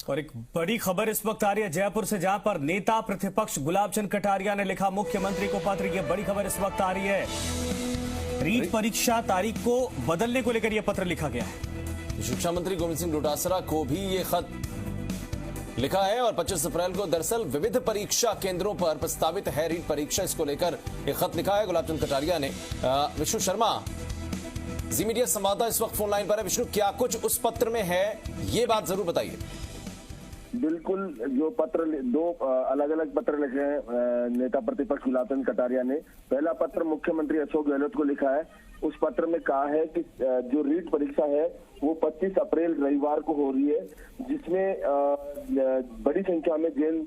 और एक बड़ी खबर इस वक्त आ रही है जयपुर से, जहां पर नेता प्रतिपक्ष गुलाब चंद कटारिया ने लिखा मुख्यमंत्री को पत्र। यह बड़ी खबर इस वक्त आ रही है। रीट परीक्षा तारीख को बदलने को लेकर यह पत्र लिखा गया है। शिक्षा मंत्री गोविंद सिंह डोटासरा को भी ये खत लिखा है और 25 अप्रैल को दरअसल विविध परीक्षा केंद्रों पर प्रस्तावित है रीट परीक्षा। इसको लेकर एक खत लिखा है गुलाब चंद कटारिया ने। विष्णु शर्मा जी मीडिया संवाददाता इस वक्त फोन लाइन पर है। विष्णु, क्या कुछ उस पत्र में है, ये बात जरूर बताइए। बिल्कुल, जो पत्र दो अलग अलग पत्र लिखे हैं नेता प्रतिपक्ष गुलाब चंद कटारिया ने। पहला पत्र मुख्यमंत्री अशोक गहलोत को लिखा है। उस पत्र में कहा है कि जो रीट परीक्षा है वो 25 अप्रैल रविवार को हो रही है, जिसमें बड़ी संख्या में जैन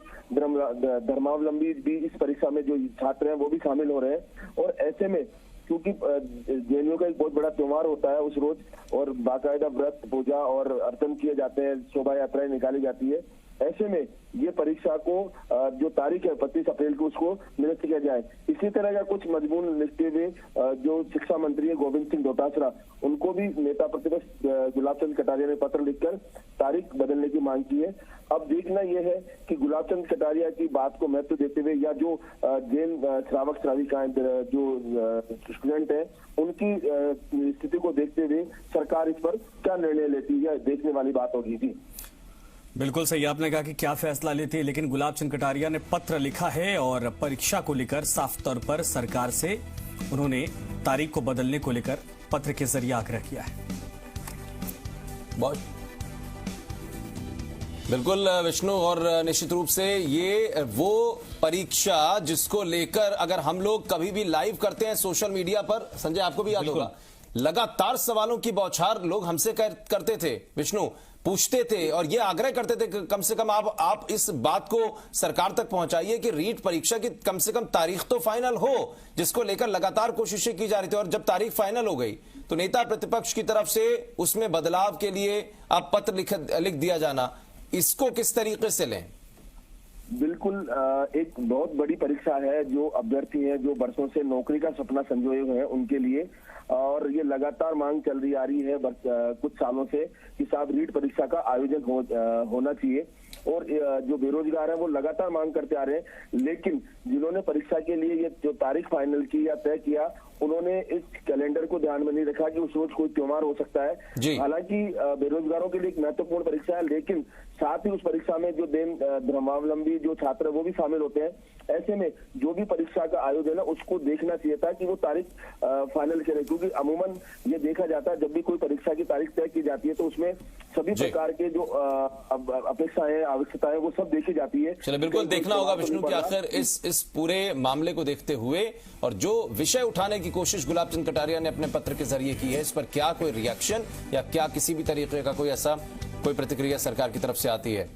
धर्मावलंबी भी इस परीक्षा में जो छात्र हैं वो भी शामिल हो रहे हैं। और ऐसे में क्योंकि जैनियों का एक बहुत बड़ा त्योहार होता है उस रोज, और बाकायदा व्रत पूजा और अर्चन किए जाते हैं, शोभा यात्राएं निकाली जाती है। ऐसे में ये परीक्षा को जो तारीख है 25 अप्रैल को उसको निरस्त किया जाए। इसी तरह का कुछ मजमून लिखते हुए जो शिक्षा मंत्री है गोविंद सिंह डोटासरा, उनको भी नेता प्रतिपक्ष गुलाब चंद कटारिया ने पत्र लिखकर तारीख बदलने की मांग की है। अब देखना यह है कि गुलाब चंद कटारिया की बात को महत्व देते हुए या जो जैन श्रावक श्राविकाएं जो स्टूडेंट है उनकी स्थिति को देखते हुए सरकार इस पर क्या निर्णय लेती है, देखने वाली बात होगी। जी बिल्कुल सही, आपने कहा कि क्या फैसला लेती है, लेकिन गुलाब चंद कटारिया ने पत्र लिखा है और परीक्षा को लेकर साफ तौर पर सरकार से उन्होंने तारीख को बदलने को लेकर पत्र के जरिए आग्रह किया है। बिल्कुल विष्णु, और निश्चित रूप से ये वो परीक्षा जिसको लेकर अगर हम लोग कभी भी लाइव करते हैं सोशल मीडिया पर, संजय आपको भी याद होगा, लगातार सवालों की बौछार लोग हमसे करते थे, विष्णु पूछते थे और ये आग्रह करते थे कि कम से कम आप इस बात को सरकार तक पहुंचाइए कि रीट परीक्षा की कम से कम तारीख तो फाइनल हो, जिसको लेकर लगातार कोशिशें की जा रही थी। और जब तारीख फाइनल हो गई तो नेता प्रतिपक्ष की तरफ से उसमें बदलाव के लिए अब पत्र लिख दिया जाना, इसको किस तरीके से लें? बिल्कुल, एक बहुत बड़ी परीक्षा है जो अभ्यर्थी हैं जो वर्षों से नौकरी का सपना संजोए हुए हैं उनके लिए, और ये लगातार मांग चल रही आ रही है कुछ सालों से कि साहब रीट परीक्षा का आयोजन होना चाहिए। और जो बेरोजगार है वो लगातार मांग करते आ रहे हैं, लेकिन जिन्होंने परीक्षा के लिए ये जो तारीख फाइनल की या तय किया उन्होंने इस कैलेंडर को ध्यान में नहीं रखा कि उस रोज कोई त्योहार हो सकता है। हालांकि बेरोजगारों के लिए एक महत्वपूर्ण परीक्षा है, लेकिन साथ ही उस परीक्षा में जो धर्मावलंबी जो छात्र वो भी शामिल होते हैं। ऐसे में जो भी परीक्षा का आयोजन है उसको देखना चाहिए था कि वो तारीख फाइनल करे, क्योंकि अमूमन ये देखा जाता है जब भी कोई परीक्षा की तारीख तय की जाती है तो उसमें सभी प्रकार के जो अपेक्षाएं आवश्यकताएं वो सब देखी जाती है। चलिए, बिल्कुल देखना होगा विष्णु कि आखिर इस पूरे मामले को देखते हुए और जो विषय उठाने की कोशिश गुलाब चंद कटारिया ने अपने पत्र के जरिए की है, इस पर क्या कोई रिएक्शन या क्या किसी भी तरीके का कोई ऐसा कोई प्रतिक्रिया सरकार की तरफ से आती है।